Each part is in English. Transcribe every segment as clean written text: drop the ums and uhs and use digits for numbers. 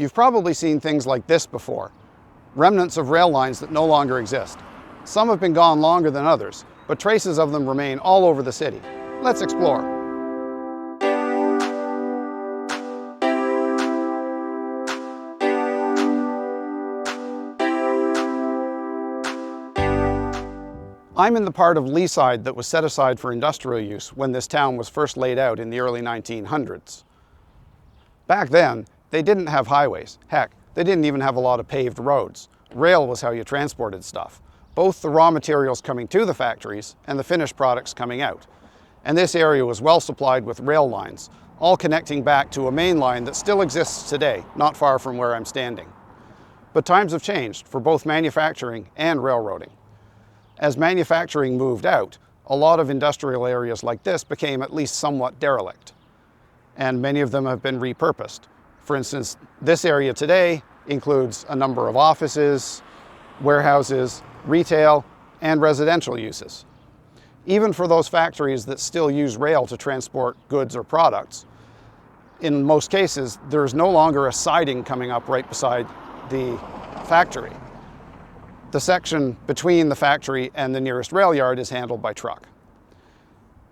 You've probably seen things like this before, remnants of rail lines that no longer exist. Some have been gone longer than others, but traces of them remain all over the city. Let's explore. I'm in the part of Leaside that was set aside for industrial use when this town was first laid out in the early 1900s. Back then, they didn't have highways. Heck, they didn't even have a lot of paved roads. Rail was how you transported stuff, both the raw materials coming to the factories and the finished products coming out. And this area was well supplied with rail lines, all connecting back to a main line that still exists today, not far from where I'm standing. But times have changed for both manufacturing and railroading. As manufacturing moved out, a lot of industrial areas like this became at least somewhat derelict, and many of them have been repurposed. For instance, this area today includes a number of offices, warehouses, retail, and residential uses. Even for those factories that still use rail to transport goods or products, in most cases, there's no longer a siding coming up right beside the factory. The section between the factory and the nearest rail yard is handled by truck.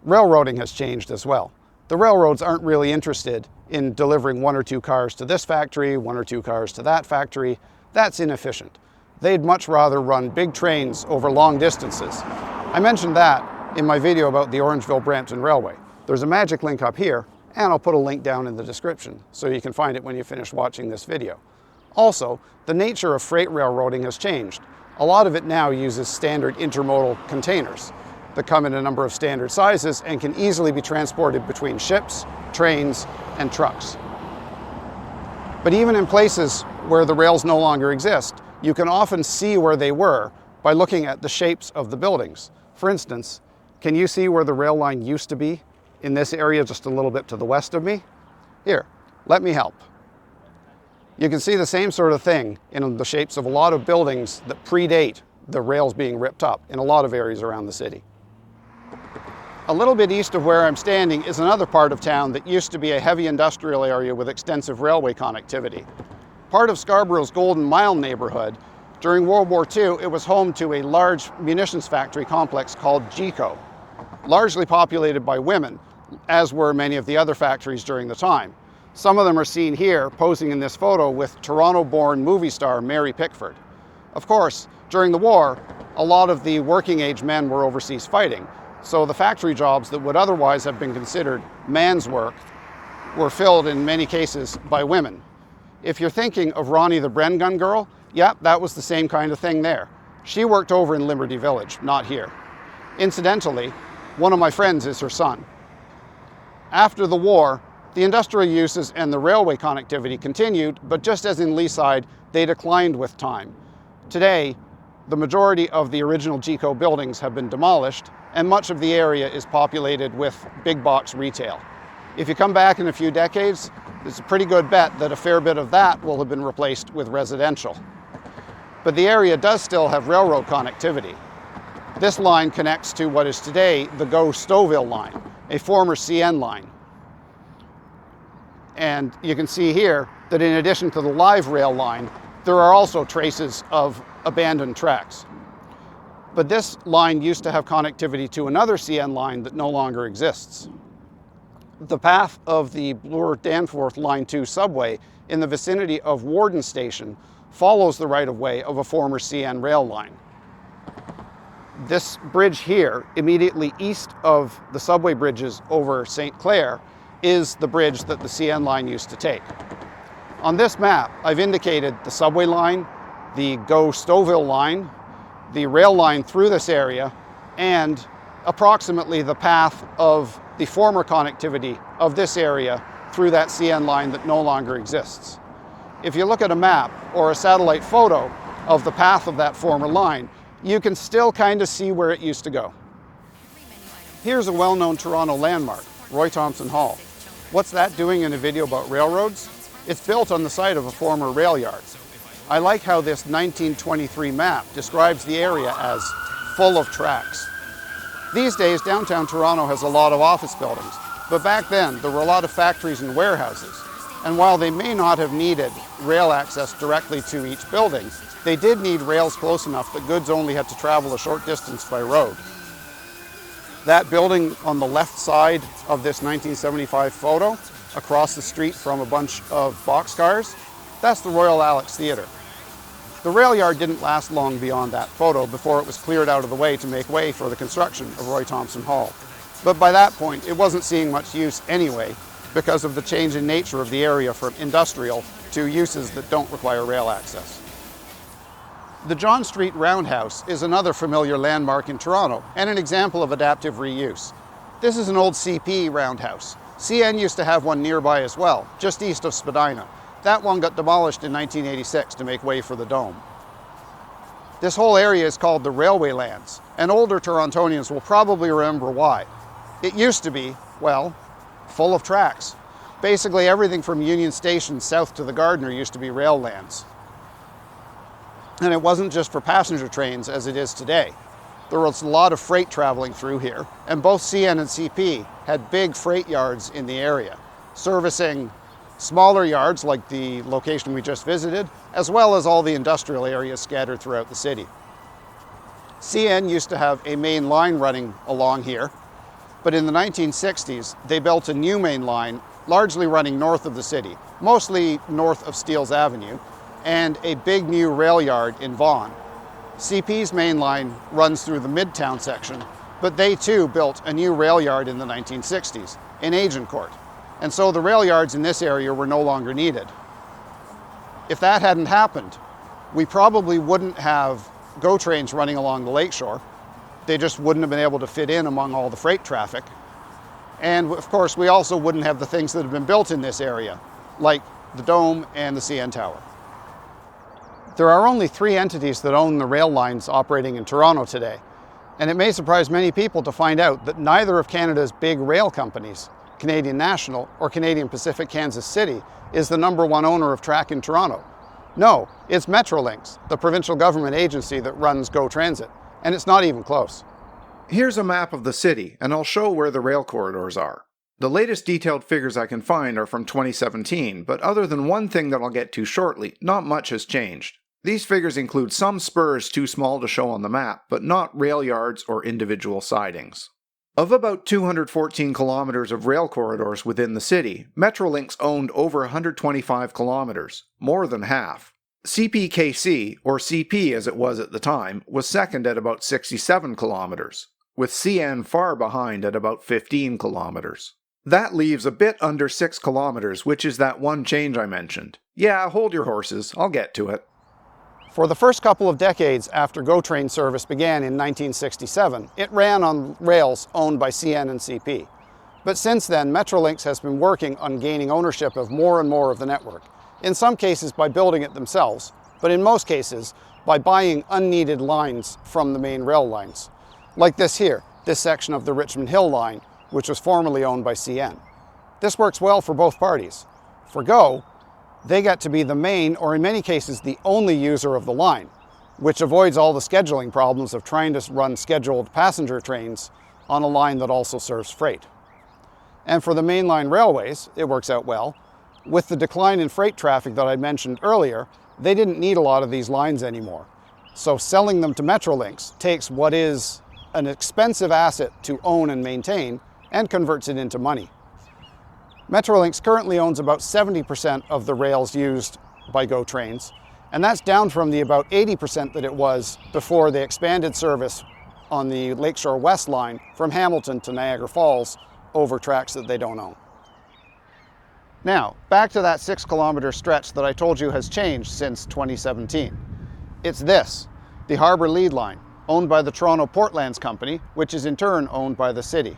Railroading has changed as well. The railroads aren't really interested in delivering 1 or 2 cars to this factory, 1 or 2 cars to that factory. That's inefficient. They'd much rather run big trains over long distances. I mentioned that in my video about the Orangeville-Brampton Railway. There's a magic link up here, and I'll put a link down in the description so you can find it when you finish watching this video. Also, the nature of freight railroading has changed. A lot of it now uses standard intermodal containers that come in a number of standard sizes and can easily be transported between ships, trains, and trucks. But even in places where the rails no longer exist, you can often see where they were by looking at the shapes of the buildings. For instance, can you see where the rail line used to be in this area just a little bit to the west of me? Here, let me help. You can see the same sort of thing in the shapes of a lot of buildings that predate the rails being ripped up in a lot of areas around the city. A little bit east of where I'm standing is another part of town that used to be a heavy industrial area with extensive railway connectivity. Part of Scarborough's Golden Mile neighborhood, during World War II, it was home to a large munitions factory complex called GECO, largely populated by women, as were many of the other factories during the time. Some of them are seen here, posing in this photo with Toronto-born movie star Mary Pickford. Of course, during the war, a lot of the working-age men were overseas fighting, so the factory jobs that would otherwise have been considered man's work were filled in many cases by women. If you're thinking of Ronnie the Bren Gun Girl, yeah, that was the same kind of thing there. She worked over in Liberty Village, not here. Incidentally, one of my friends is her son. After the war, the industrial uses and the railway connectivity continued, but just as in Leaside, they declined with time. Today, the majority of the original GECO buildings have been demolished, and much of the area is populated with big box retail. If you come back in a few decades, it's a pretty good bet that a fair bit of that will have been replaced with residential. But the area does still have railroad connectivity. This line connects to what is today the GO-Stouffville line, a former CN line. And you can see here that in addition to the live rail line, there are also traces of abandoned tracks. But this line used to have connectivity to another CN line that no longer exists. The path of the Bloor-Danforth Line 2 subway in the vicinity of Warden Station follows the right-of-way of a former CN rail line. This bridge here, immediately east of the subway bridges over St. Clair, is the bridge that the CN line used to take. On this map, I've indicated the subway line, the GO-Stouffville line, the rail line through this area, and approximately the path of the former connectivity of this area through that CN line that no longer exists. If you look at a map or a satellite photo of the path of that former line, you can still kind of see where it used to go. Here's a well-known Toronto landmark, Roy Thomson Hall. What's that doing in a video about railroads? It's built on the site of a former rail yard. I like how this 1923 map describes the area as full of tracks. These days, downtown Toronto has a lot of office buildings, but back then there were a lot of factories and warehouses. And while they may not have needed rail access directly to each building, they did need rails close enough that goods only had to travel a short distance by road. That building on the left side of this 1975 photo, across the street from a bunch of boxcars, that's the Royal Alex Theatre. The rail yard didn't last long beyond that photo before it was cleared out of the way to make way for the construction of Roy Thomson Hall. But by that point, it wasn't seeing much use anyway because of the change in nature of the area from industrial to uses that don't require rail access. The John Street Roundhouse is another familiar landmark in Toronto and an example of adaptive reuse. This is an old CP roundhouse. CN used to have one nearby as well, just east of Spadina. That one got demolished in 1986 to make way for the Dome. This whole area is called the Railway Lands, and older Torontonians will probably remember why. It used to be, well, full of tracks. Basically everything from Union Station south to the Gardiner used to be rail lands. And it wasn't just for passenger trains as it is today. There was a lot of freight traveling through here, and both CN and CP had big freight yards in the area, servicing smaller yards like the location we just visited, as well as all the industrial areas scattered throughout the city. CN used to have a main line running along here, but in the 1960s, they built a new main line largely running north of the city, mostly north of Steeles Avenue, and a big new rail yard in Vaughan. CP's main line runs through the Midtown section, but they too built a new rail yard in the 1960s in Agincourt. And so the rail yards in this area were no longer needed. If that hadn't happened, we probably wouldn't have GO trains running along the lakeshore. They just wouldn't have been able to fit in among all the freight traffic. And of course, we also wouldn't have the things that have been built in this area, like the Dome and the CN Tower. There are only 3 entities that own the rail lines operating in Toronto today, and it may surprise many people to find out that neither of Canada's big rail companies, Canadian National or Canadian Pacific Kansas City, is the #1 owner of track in Toronto. No, it's Metrolinx, the provincial government agency that runs GO Transit, and it's not even close. Here's a map of the city, and I'll show where the rail corridors are. The latest detailed figures I can find are from 2017, but other than one thing that I'll get to shortly, not much has changed. These figures include some spurs too small to show on the map, but not rail yards or individual sidings. Of about 214 kilometers of rail corridors within the city, Metrolinx owned over 125 kilometers, more than half. CPKC, or CP as it was at the time, was second at about 67 kilometers, with CN far behind at about 15 kilometers. That leaves a bit under 6 kilometers, which is that one change I mentioned. Yeah, hold your horses, I'll get to it. For the first couple of decades after GO train service began in 1967, it ran on rails owned by CN and CP. But since then, Metrolinx has been working on gaining ownership of more and more of the network, in some cases by building it themselves, but in most cases by buying unneeded lines from the main rail lines. Like this here, this section of the Richmond Hill line, which was formerly owned by CN. This works well for both parties. For GO, they get to be the main, or in many cases, the only user of the line, which avoids all the scheduling problems of trying to run scheduled passenger trains on a line that also serves freight. And for the mainline railways, it works out well. With the decline in freight traffic that I mentioned earlier, they didn't need a lot of these lines anymore. So selling them to Metrolinx takes what is an expensive asset to own and maintain and converts it into money. Metrolinx currently owns about 70% of the rails used by GO trains, and that's down from the about 80% that it was before they expanded service on the Lakeshore West line from Hamilton to Niagara Falls over tracks that they don't own. Now, back to that 6-kilometer stretch that I told you has changed since 2017. It's this, the Harbour lead line, owned by the Toronto Portlands Company, which is in turn owned by the city.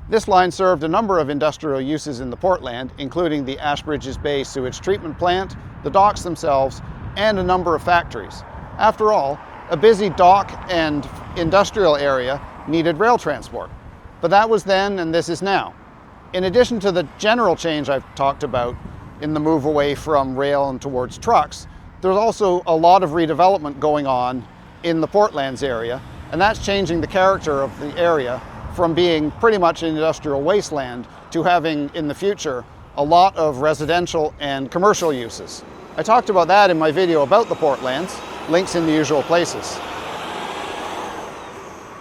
This line served a number of industrial uses in the Portland, including the Ashbridges Bay sewage treatment plant, the docks themselves, and a number of factories. After all, a busy dock and industrial area needed rail transport. But that was then and this is now. In addition to the general change I've talked about in the move away from rail and towards trucks, there's also a lot of redevelopment going on in the Portlands area, and that's changing the character of the area from being pretty much an industrial wasteland to having, in the future, a lot of residential and commercial uses. I talked about that in my video about the Portlands, links in the usual places.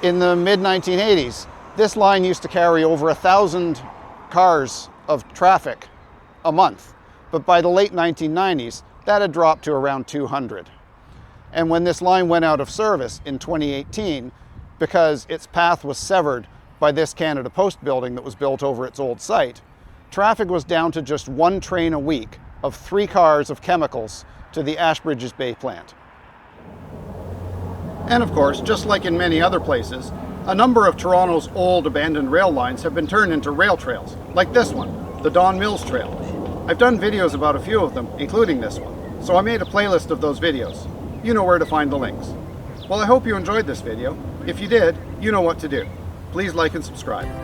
In the mid-1980s, this line used to carry over 1,000 cars of traffic a month, but by the late 1990s, that had dropped to around 200. And when this line went out of service in 2018, because its path was severed by this Canada Post building that was built over its old site, traffic was down to just one train a week of 3 cars of chemicals to the Ashbridges Bay plant. And of course, just like in many other places, a number of Toronto's old abandoned rail lines have been turned into rail trails, like this one, the Don Mills Trail. I've done videos about a few of them, including this one, so I made a playlist of those videos. You know where to find the links. Well, I hope you enjoyed this video. If you did, you know what to do. Please like and subscribe.